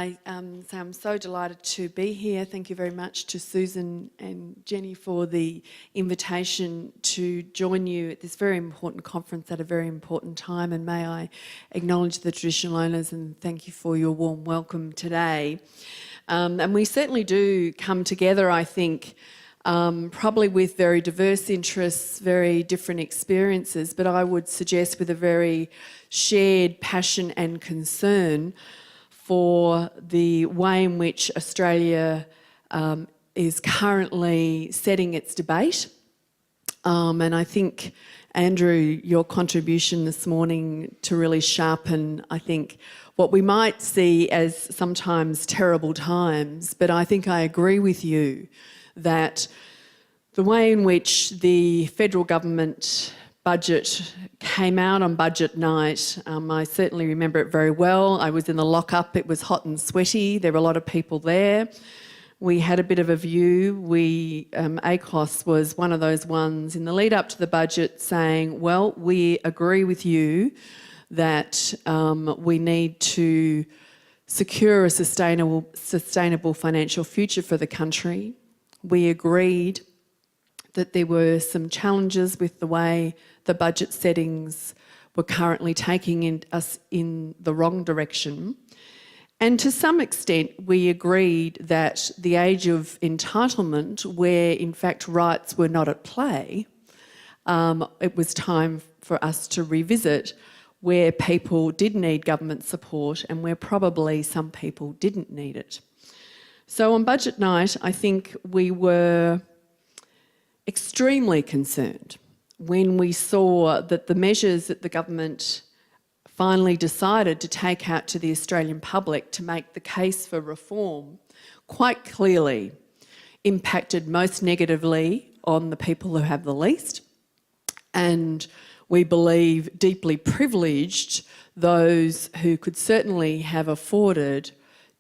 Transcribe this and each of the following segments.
I say I'm so delighted to be here. Thank you very much to Susan and Jenny for the invitation to join you at this very important conference at a very important time, and may I acknowledge the traditional owners and thank you for your warm welcome today. And we certainly do come together, I think, probably with very diverse interests, very different experiences, but I would suggest with a very shared passion and concern for the way in which Australia is currently setting its debate. And I think, Andrew, your contribution this morning to really sharpen, I think, what we might see as sometimes terrible times, but I think I agree with you that the way in which the federal government budget came out on budget night, I certainly remember it very well. I was in the lockup, it was hot and sweaty, there were a lot of people there. We had a bit of a view. ACOSS was one of those ones in the lead up to the budget saying, well, we agree with you that we need to secure a sustainable financial future for the country. We agreed that there were some challenges with the way the budget settings were currently taking us in the wrong direction. And to some extent, we agreed that the age of entitlement, where in fact rights were not at play, it was time for us to revisit where people did need government support and where probably some people didn't need it. So on budget night, I think we were extremely concerned when we saw that the measures that the government finally decided to take out to the Australian public to make the case for reform quite clearly impacted most negatively on the people who have the least, and we believe deeply privileged those who could certainly have afforded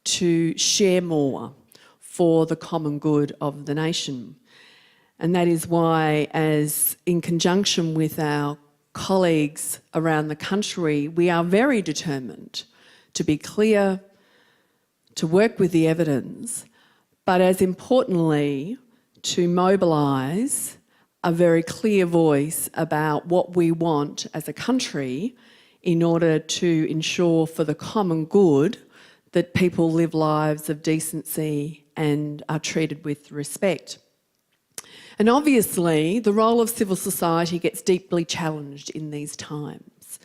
to share more for the common good of the nation. And that is why, as in conjunction with our colleagues around the country, we are very determined to be clear, to work with the evidence, but as importantly, to mobilise a very clear voice about what we want as a country in order to ensure for the common good that people live lives of decency and are treated with respect. And obviously, the role of civil society gets deeply challenged in these times.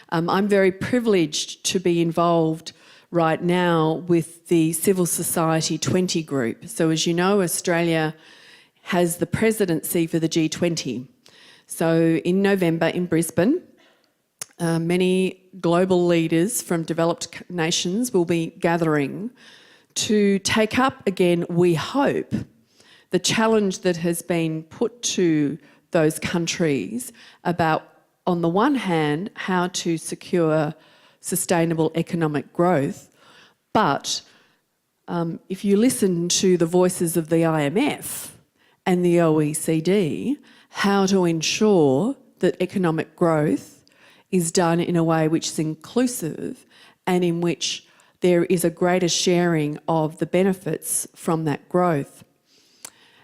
I'm very privileged to be involved right now with the Civil Society 20 group. So as you know, Australia has the presidency for the G20. So in November in Brisbane, many global leaders from developed nations will be gathering to take up again, we hope, the challenge that has been put to those countries about, on the one hand, how to secure sustainable economic growth, but if you listen to the voices of the IMF and the OECD, how to ensure that economic growth is done in a way which is inclusive and in which there is a greater sharing of the benefits from that growth.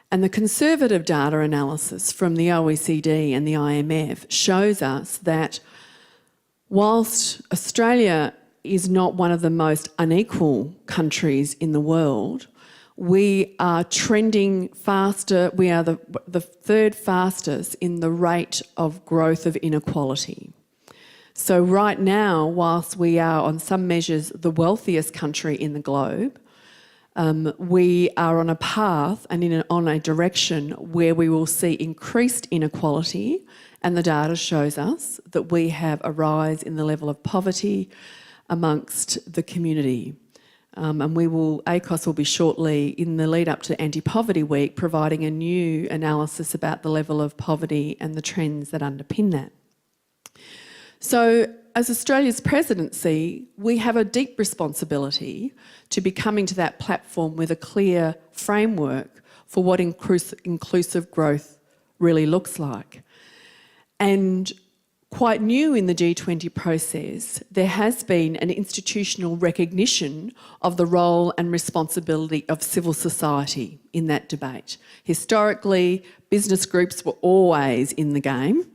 And the conservative data analysis from the OECD and the IMF shows us that whilst Australia is not one of the most unequal countries in the world, we are trending faster, we are the third fastest in the rate of growth of inequality. So right now, whilst we are on some measures the wealthiest country in the globe, we are on a path and on a direction where we will see increased inequality, and the data shows us that we have a rise in the level of poverty amongst the community. And ACOSS will be shortly, in the lead up to Anti-Poverty Week, providing a new analysis about the level of poverty and the trends that underpin that. So, as Australia's presidency, we have a deep responsibility to be coming to that platform with a clear framework for what inclusive growth really looks like. And quite new in the G20 process, there has been an institutional recognition of the role and responsibility of civil society in that debate. Historically, business groups were always in the game.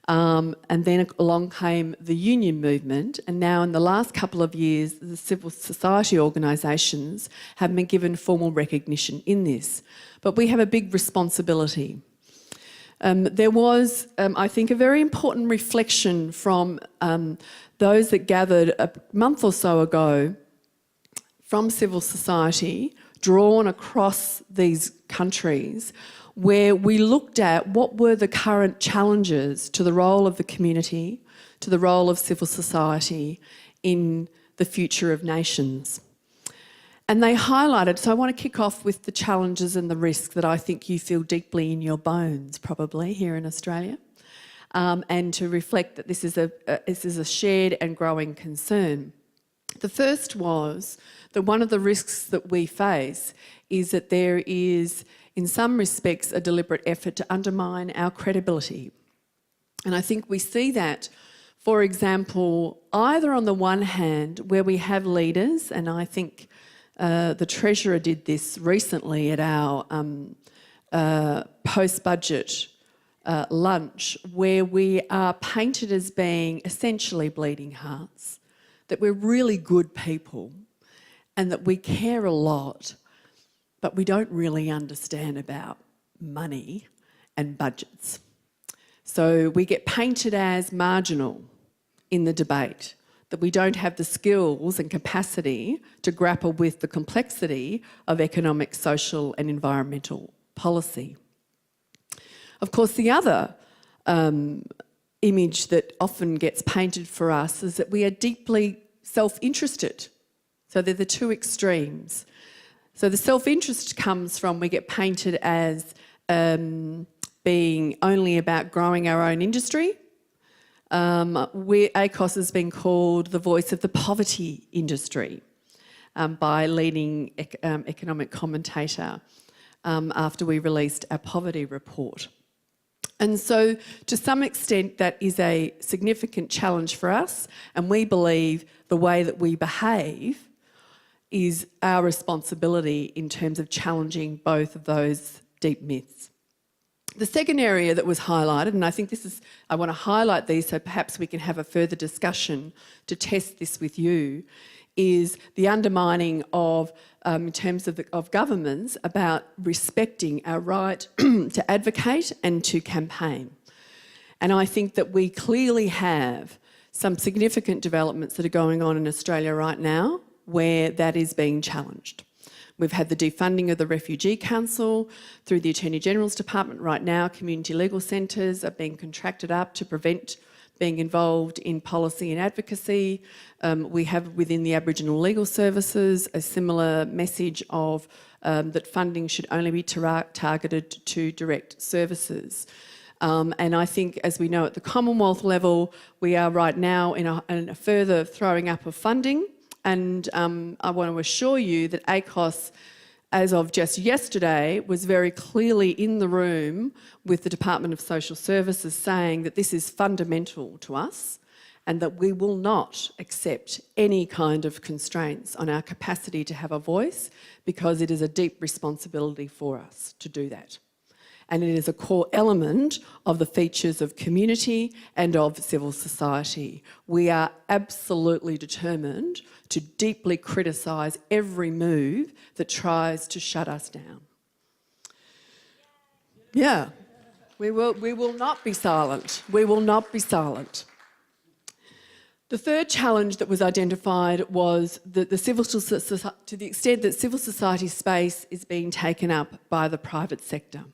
And then along came the union movement, and now in the last couple of years, the civil society organisations have been given formal recognition in this. But we have a big responsibility. There was, I think, a very important reflection from those that gathered a month or so ago from civil society, drawn across these countries, where we looked at what were the current challenges to the role of the community, to the role of civil society in the future of nations. And they highlighted, so I want to kick off with the challenges and the risks that I think you feel deeply in your bones, probably, here in Australia, and to reflect that this is a shared and growing concern. The first was that one of the risks that we face is that there is, in some respects, a deliberate effort to undermine our credibility. And I think we see that, for example, either on the one hand, where we have leaders, and I think the Treasurer did this recently at our post-budget lunch, where we are painted as being essentially bleeding hearts, that we're really good people and that we care a lot, but we don't really understand about money and budgets. So we get painted as marginal in the debate, that we don't have the skills and capacity to grapple with the complexity of economic, social and environmental policy. Of course, the other image that often gets painted for us is that we are deeply self-interested. So they're the two extremes. So the self-interest comes from, we get painted as being only about growing our own industry. ACOSS has been called the voice of the poverty industry by leading economic commentator after we released our poverty report. And so to some extent that is a significant challenge for us, and we believe the way that we behave is our responsibility in terms of challenging both of those deep myths. The second area that was highlighted, and I think I want to highlight these so perhaps we can have a further discussion to test this with you, is the undermining of, in terms of governments, about respecting our right to advocate and to campaign. And I think that we clearly have some significant developments that are going on in Australia right now where that is being challenged. We've had the defunding of the Refugee Council through the Attorney General's Department. Right now, community legal centres are being contracted up to prevent being involved in policy and advocacy. We have within the Aboriginal Legal Services a similar message of that funding should only be targeted to direct services. And I think, as we know at the Commonwealth level, we are right now in a further throwing up of funding. And I want to assure you that ACOSS, as of just yesterday, was very clearly in the room with the Department of Social Services saying that this is fundamental to us and that we will not accept any kind of constraints on our capacity to have a voice, because it is a deep responsibility for us to do that. And it is a core element of the features of community and of civil society. We are absolutely determined to deeply criticise every move that tries to shut us down. Yeah, we will not be silent. We will not be silent. The third challenge that was identified was that to the extent that civil society space is being taken up by the private sector.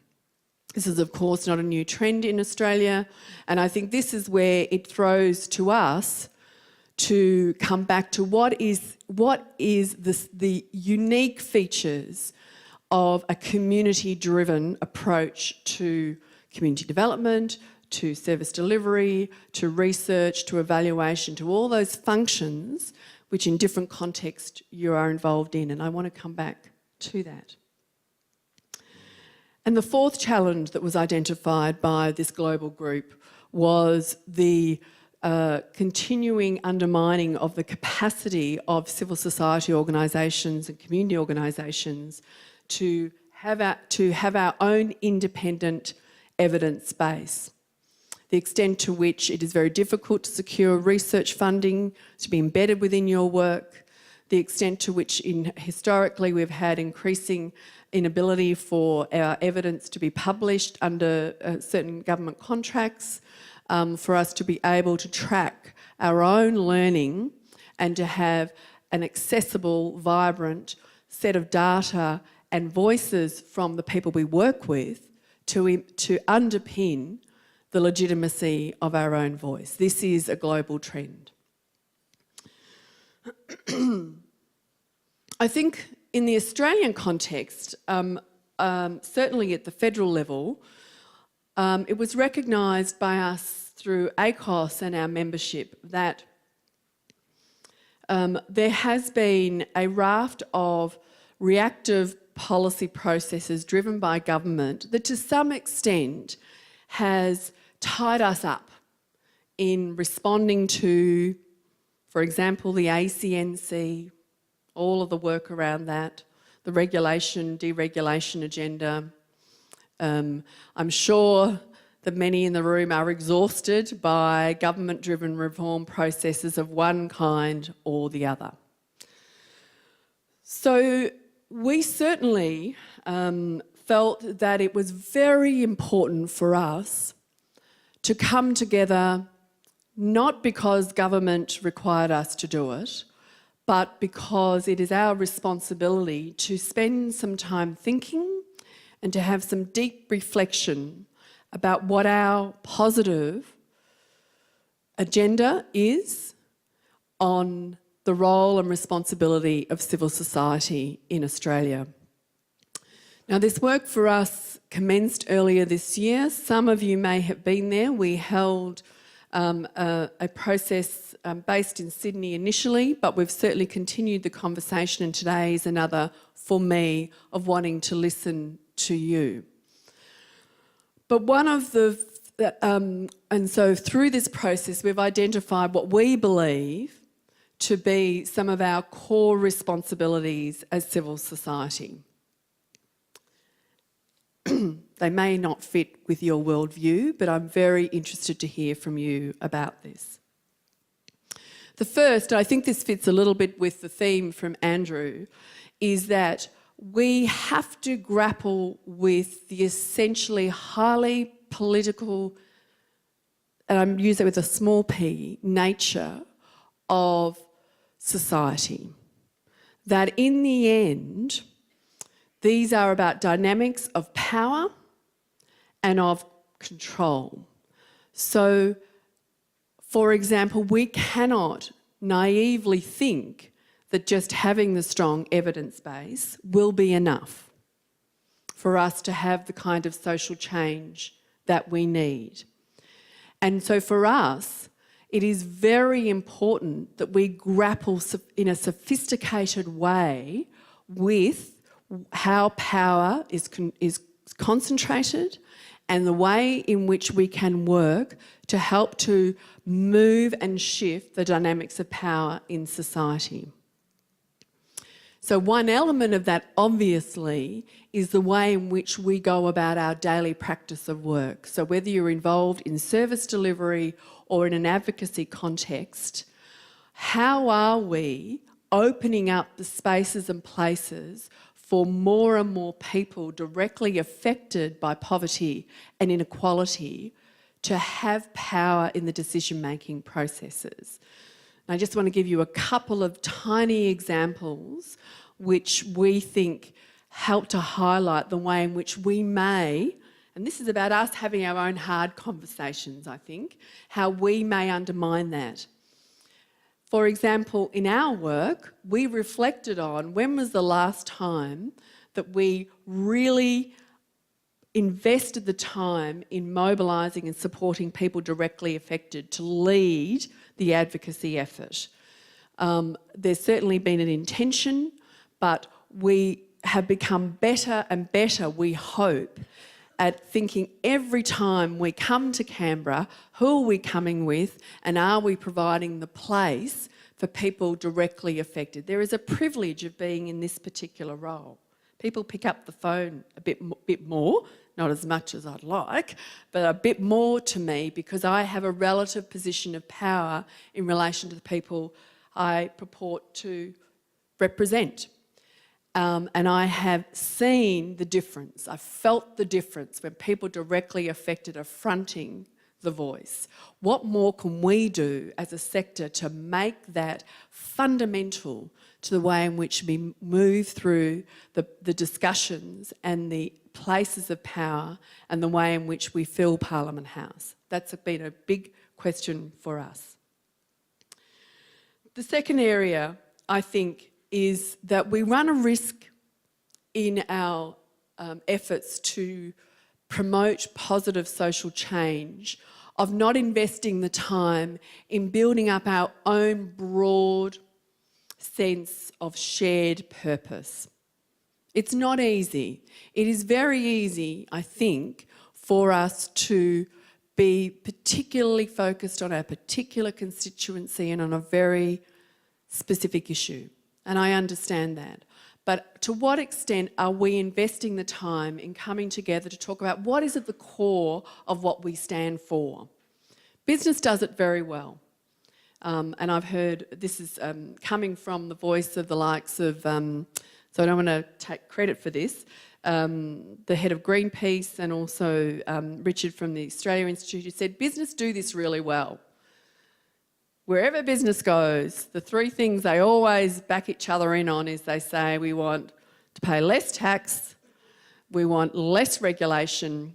This is, of course, not a new trend in Australia, and I think this is where it throws to us to come back to what is the unique features of a community-driven approach to community development, to service delivery, to research, to evaluation, to all those functions which in different contexts you are involved in, and I want to come back to that. And the fourth challenge that was identified by this global group was the continuing undermining of the capacity of civil society organisations and community organisations to have our own independent evidence base. The extent to which it is very difficult to secure research funding to be embedded within your work, the extent to which historically we've had increasing inability for our evidence to be published under certain government contracts, for us to be able to track our own learning and to have an accessible, vibrant set of data and voices from the people we work with to underpin the legitimacy of our own voice. This is a global trend. I think in the Australian context, certainly at the federal level, it was recognised by us through ACOSS and our membership that there has been a raft of reactive policy processes driven by government that to some extent has tied us up in responding to, for example, the ACNC, all of the work around that, the regulation, deregulation agenda. I'm sure that many in the room are exhausted by government-driven reform processes of one kind or the other. So we certainly felt that it was very important for us to come together, not because government required us to do it, but because it is our responsibility to spend some time thinking and to have some deep reflection about what our positive agenda is on the role and responsibility of civil society in Australia. Now, this work for us commenced earlier this year. Some of you may have been there. We held a process based in Sydney initially, but we've certainly continued the conversation, and today is another for me of wanting to listen to you. But one of and so through this process, we've identified what we believe to be some of our core responsibilities as civil society. They may not fit with your worldview, but I'm very interested to hear from you about this. The first, I think this fits a little bit with the theme from Andrew, is that we have to grapple with the essentially highly political, and I'm using it with a small p, nature of society. That in the end, these are about dynamics of power and of control. So, for example, we cannot naively think that just having the strong evidence base will be enough for us to have the kind of social change that we need. And so for us, it is very important that we grapple in a sophisticated way with how power is concentrated and the way in which we can work to help to move and shift the dynamics of power in society. So one element of that, obviously, is the way in which we go about our daily practice of work. So whether you're involved in service delivery or in an advocacy context, how are we opening up the spaces and places for more and more people directly affected by poverty and inequality to have power in the decision-making processes? And I just want to give you a couple of tiny examples which we think help to highlight the way in which we may, and this is about us having our own hard conversations, I think, how we may undermine that. For example, in our work, we reflected on when was the last time that we really invested the time in mobilising and supporting people directly affected to lead the advocacy effort. There's certainly been an intention, but we have become better and better, we hope, at thinking every time we come to Canberra, who are we coming with, and are we providing the place for people directly affected? There is a privilege of being in this particular role. People pick up the phone a bit more, not as much as I'd like, but a bit more to me because I have a relative position of power in relation to the people I purport to represent. And I have seen the difference. I felt the difference when people directly affected are fronting the voice. What more can we do as a sector to make that fundamental to the way in which we move through the discussions and the places of power and the way in which we fill Parliament House? That's been a big question for us. The second area, I think, is that we run a risk in our efforts to promote positive social change of not investing the time in building up our own broad sense of shared purpose. It's not easy. It is very easy, I think, for us to be particularly focused on our particular constituency and on a very specific issue. And I understand that. But to what extent are we investing the time in coming together to talk about what is at the core of what we stand for? Business does it very well. And I've heard this is coming from the voice of the likes of, so I don't want to take credit for this, the head of Greenpeace and also Richard from the Australia Institute, who said business do this really well. Wherever business goes, the three things they always back each other in on is they say we want to pay less tax, we want less regulation,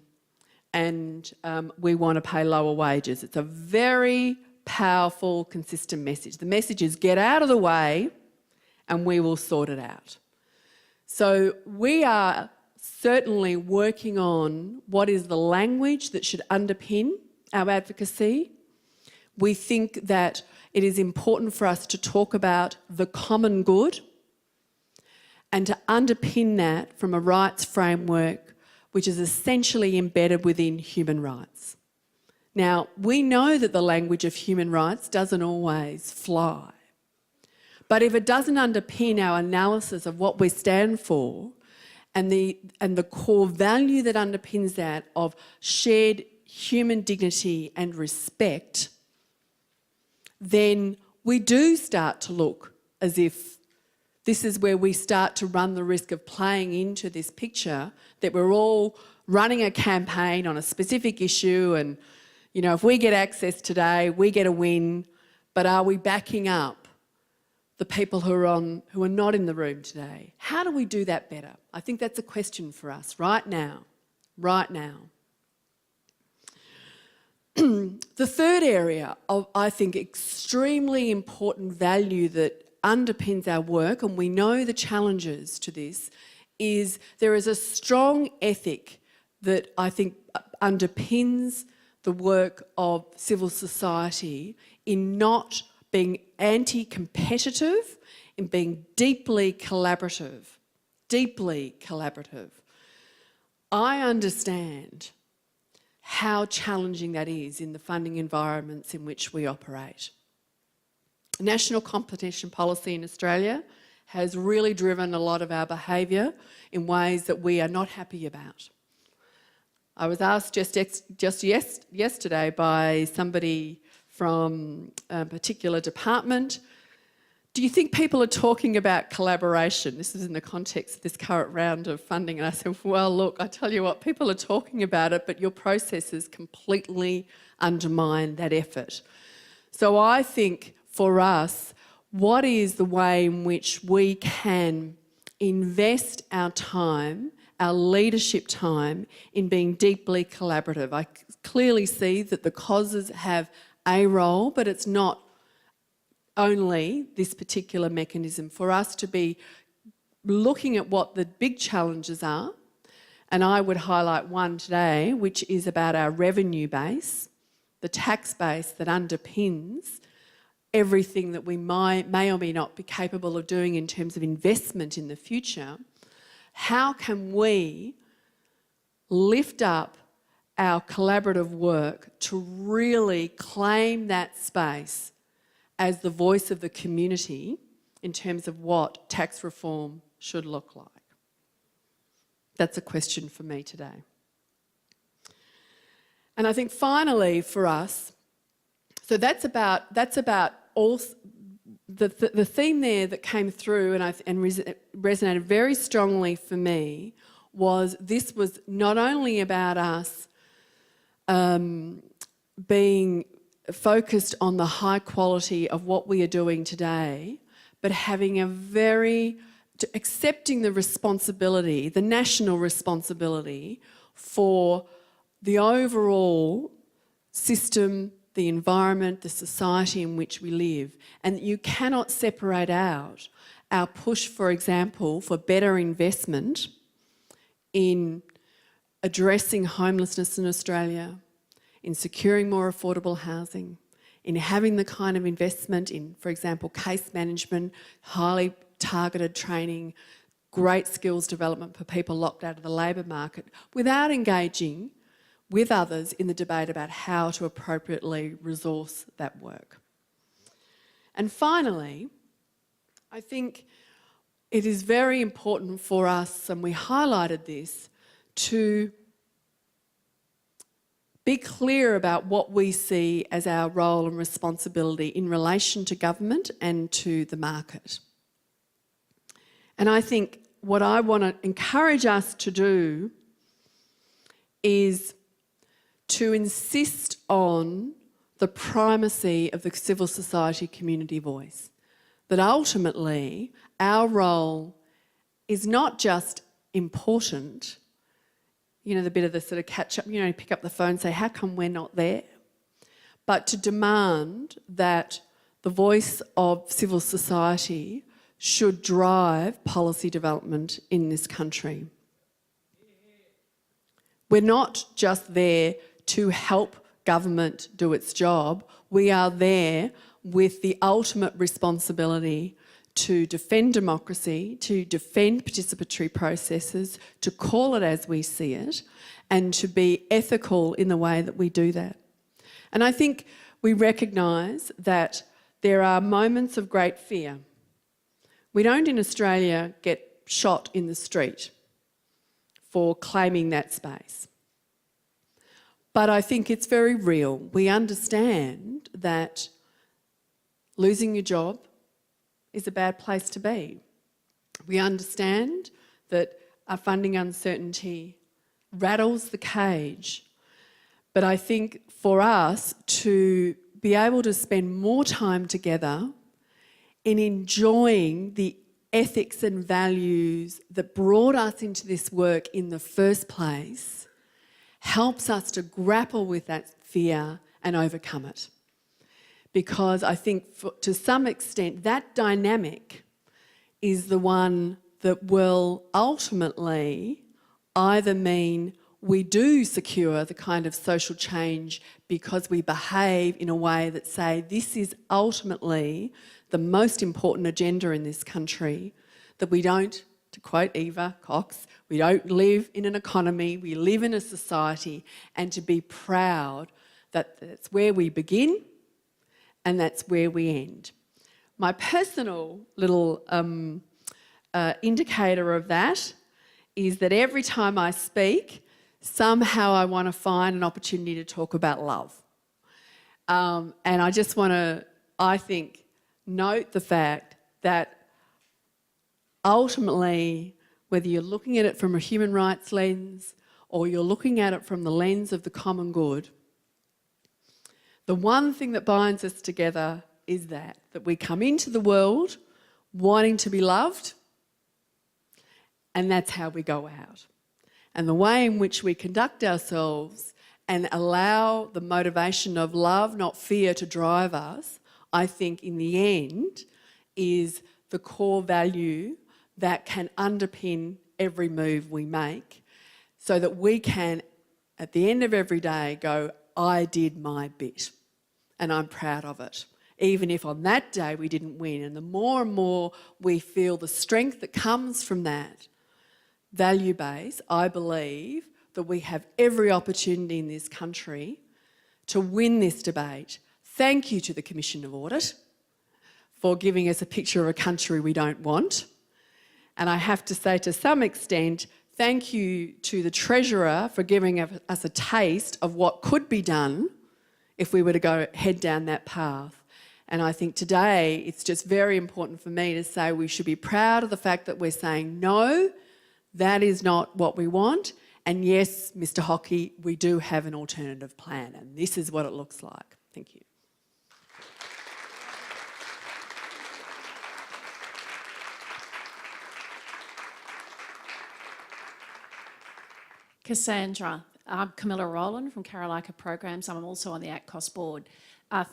and we want to pay lower wages. It's a very powerful, consistent message. The message is get out of the way and we will sort it out. So we are certainly working on what is the language that should underpin our advocacy. We think that it is important for us to talk about the common good and to underpin that from a rights framework which is essentially embedded within human rights. Now, we know that the language of human rights doesn't always fly, but if it doesn't underpin our analysis of what we stand for and the core value that underpins that of shared human dignity and respect, then we do start to look as if this is where we start to run the risk of playing into this picture that we're all running a campaign on a specific issue and, you know, if we get access today, we get a win, but are we backing up the people who are not in the room today? How do we do that better? I think that's a question for us right now. The third area of, I think, extremely important value that underpins our work, and we know the challenges to this, is there is a strong ethic that I think underpins the work of civil society in not being anti-competitive, in being deeply collaborative. I understand how challenging that is in the funding environments in which we operate. National competition policy in Australia has really driven a lot of our behaviour in ways that we are not happy about. I was asked just yesterday by somebody from a particular department, do you think people are talking about collaboration? This is in the context of this current round of funding. And I said, well, look, I tell you what, people are talking about it, but your processes completely undermine that effort. So I think for us, what is the way in which we can invest our time, our leadership time, in being deeply collaborative? I clearly see that the causes have a role, but it's not only this particular mechanism. For us to be looking at what the big challenges are, and I would highlight one today, which is about our revenue base, the tax base that underpins everything that we may or may not be capable of doing in terms of investment in the future. How can we lift up our collaborative work to really claim that space as the voice of the community in terms of what tax reform should look like. That's a question for me today. And I think finally for us, so that's about all the theme there that came through and resonated very strongly for me was this was not only about us being focused on the high quality of what we are doing today, but having accepting the responsibility, the national responsibility for the overall system, the environment, the society in which we live, and that you cannot separate out our push, for example, for better investment in addressing homelessness in Australia, in securing more affordable housing, in having the kind of investment in, for example, case management, highly targeted training, great skills development for people locked out of the labour market, without engaging with others in the debate about how to appropriately resource that work. And finally, I think it is very important for us, and we highlighted this, to be clear about what we see as our role and responsibility in relation to government and to the market. And I think what I want to encourage us to do is to insist on the primacy of the civil society community voice. That ultimately our role is not just important, you know, the bit of the sort of catch up, you know, pick up the phone and say, how come we're not there? But to demand that the voice of civil society should drive policy development in this country. We're not just there to help government do its job. We are there with the ultimate responsibility to defend democracy, to defend participatory processes, to call it as we see it, and to be ethical in the way that we do that. And I think we recognise that there are moments of great fear. We don't in Australia get shot in the street for claiming that space. But I think it's very real. We understand that losing your job is a bad place to be. We understand that our funding uncertainty rattles the cage. But I think for us to be able to spend more time together in enjoying the ethics and values that brought us into this work in the first place helps us to grapple with that fear and overcome it. Because I think to some extent that dynamic is the one that will ultimately either mean we do secure the kind of social change because we behave in a way that say this is ultimately the most important agenda in this country, that we don't, to quote Eva Cox, we don't live in an economy, we live in a society, and to be proud that that's where we begin and that's where we end. My personal little indicator of that is that every time I speak, somehow I want to find an opportunity to talk about love. And I just want to, I think, note the fact that ultimately, whether you're looking at it from a human rights lens or you're looking at it from the lens of the common good, the one thing that binds us together is that we come into the world wanting to be loved, and that's how we go out. And the way in which we conduct ourselves and allow the motivation of love, not fear, to drive us, I think in the end is the core value that can underpin every move we make so that we can, at the end of every day, go, I did my bit and I'm proud of it. Even if on that day we didn't win. And the more and more we feel the strength that comes from that value base, I believe that we have every opportunity in this country to win this debate. Thank you to the Commission of Audit for giving us a picture of a country we don't want. And I have to say, to some extent, thank you to the Treasurer for giving us a taste of what could be done if we were to head down that path. And I think today it's just very important for me to say we should be proud of the fact that we're saying, no, that is not what we want. And yes, Mr. Hockey, we do have an alternative plan, and this is what it looks like. Thank you. Cassandra, I'm Camilla Rowland from Carolina Programs. I'm also on the ACOSS board.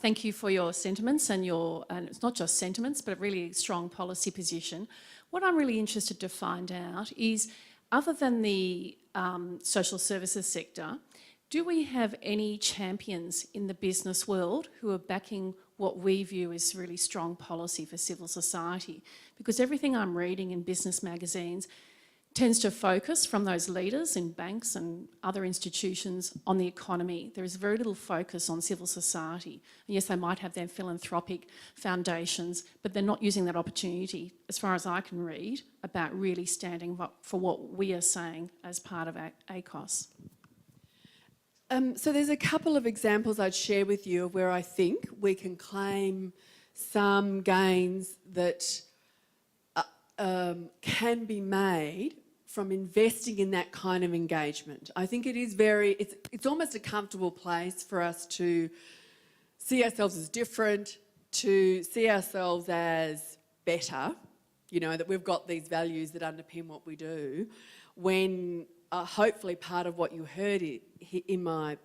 Thank you for your sentiments and it's not just sentiments, but a really strong policy position. What I'm really interested to find out is, other than the social services sector, do we have any champions in the business world who are backing what we view as really strong policy for civil society? Because everything I'm reading in business magazines tends to focus from those leaders in banks and other institutions on the economy. There is very little focus on civil society. And yes, they might have their philanthropic foundations, but they're not using that opportunity, as far as I can read, about really standing up for what we are saying as part of ACOSS. So there's a couple of examples I'd share with you of where I think we can claim some gains that can be made from investing in that kind of engagement. I think it is it's almost a comfortable place for us to see ourselves as different, to see ourselves as better, you know, that we've got these values that underpin what we do, when hopefully part of what you heard in my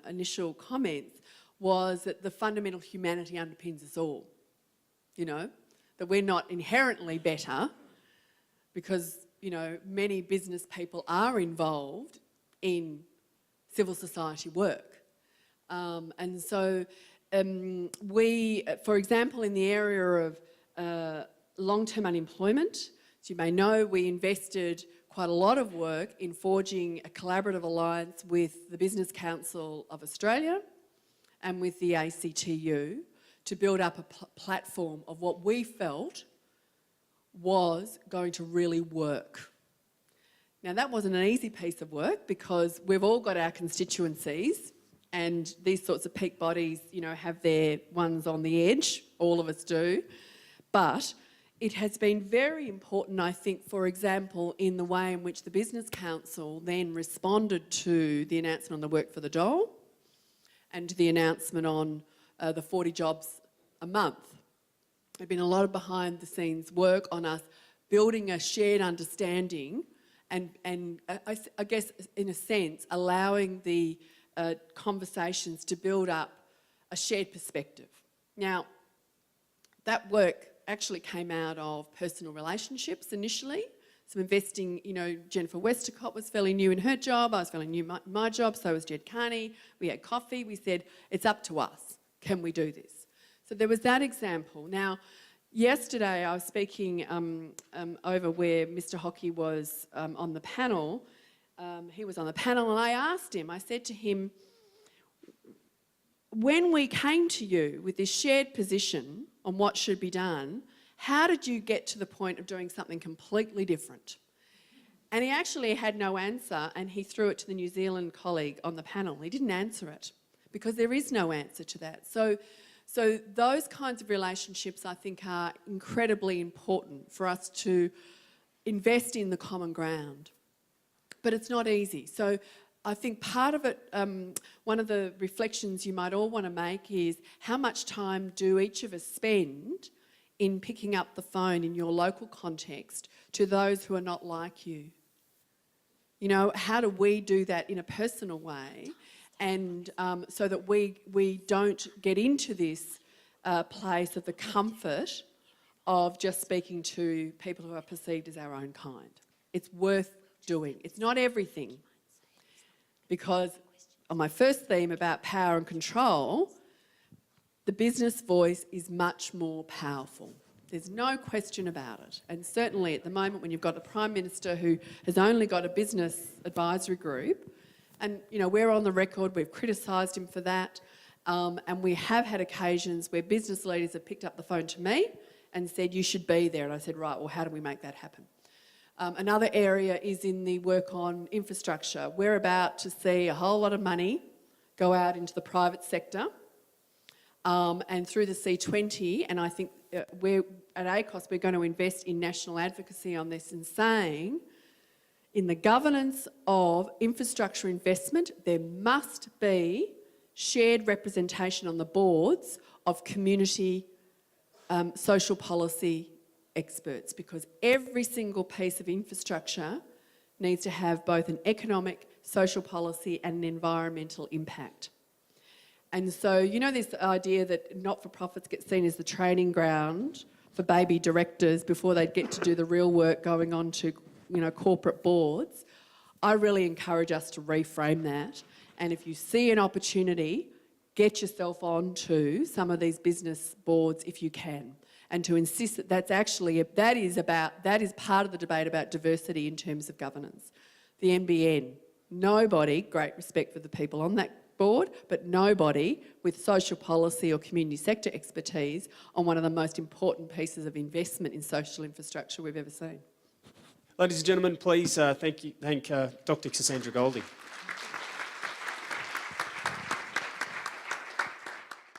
initial comments was that the fundamental humanity underpins us all, you know, that we're not inherently better because, you know, many business people are involved in civil society work. And so we, for example, in the area of long-term unemployment, as you may know, we invested quite a lot of work in forging a collaborative alliance with the Business Council of Australia and with the ACTU to build up a platform of what we felt was going to really work. Now, that wasn't an easy piece of work because we've all got our constituencies, and these sorts of peak bodies, you know, have their ones on the edge, all of us do. But it has been very important, I think, for example, in the way in which the Business Council then responded to the announcement on the Work for the Dole and to the announcement on the 40 jobs a month. There's been a lot of behind the scenes work on us building a shared understanding and I guess in a sense allowing the conversations to build up a shared perspective. Now, that work actually came out of personal relationships initially. Some investing, you know, Jennifer Westacott was fairly new in her job, I was fairly new in my job, so was Jed Carney. We had coffee, we said, it's up to us, can we do this? So there was that example. Now, yesterday I was speaking over where Mr. Hockey was on the panel. He was on the panel and I asked him, I said to him, when we came to you with this shared position on what should be done, how did you get to the point of doing something completely different? And he actually had no answer, and he threw it to the New Zealand colleague on the panel. He didn't answer it because there is no answer to that. So those kinds of relationships I think are incredibly important for us to invest in the common ground. But it's not easy. So I think part of it, one of the reflections you might all want to make is how much time do each of us spend in picking up the phone in your local context to those who are not like you? You know, how do we do that in a personal way, and so that we don't get into this place of the comfort of just speaking to people who are perceived as our own kind. It's worth doing. It's not everything, because on my first theme about power and control, the business voice is much more powerful. There's no question about it. And certainly at the moment when you've got a Prime Minister who has only got a business advisory group, and we're on the record, we've criticised him for that, and we have had occasions where business leaders have picked up the phone to me and said, you should be there. And I said, right, well, how do we make that happen? Another area is in the work on infrastructure. We're about to see a whole lot of money go out into the private sector and through the C20, and I think we're at ACOSS we're going to invest in national advocacy on this and saying in the governance of infrastructure investment there must be shared representation on the boards of community social policy experts, because every single piece of infrastructure needs to have both an economic, social policy and an environmental impact. And so, this idea that not-for-profits get seen as the training ground for baby directors before they get to do the real work going on to, corporate boards, I really encourage us to reframe that. And if you see an opportunity, get yourself onto some of these business boards if you can. And to insist that that is part of the debate about diversity in terms of governance. The NBN, nobody, great respect for the people on that board, but nobody with social policy or community sector expertise on one of the most important pieces of investment in social infrastructure we've ever seen. Ladies and gentlemen, please thank Dr. Cassandra Goldie.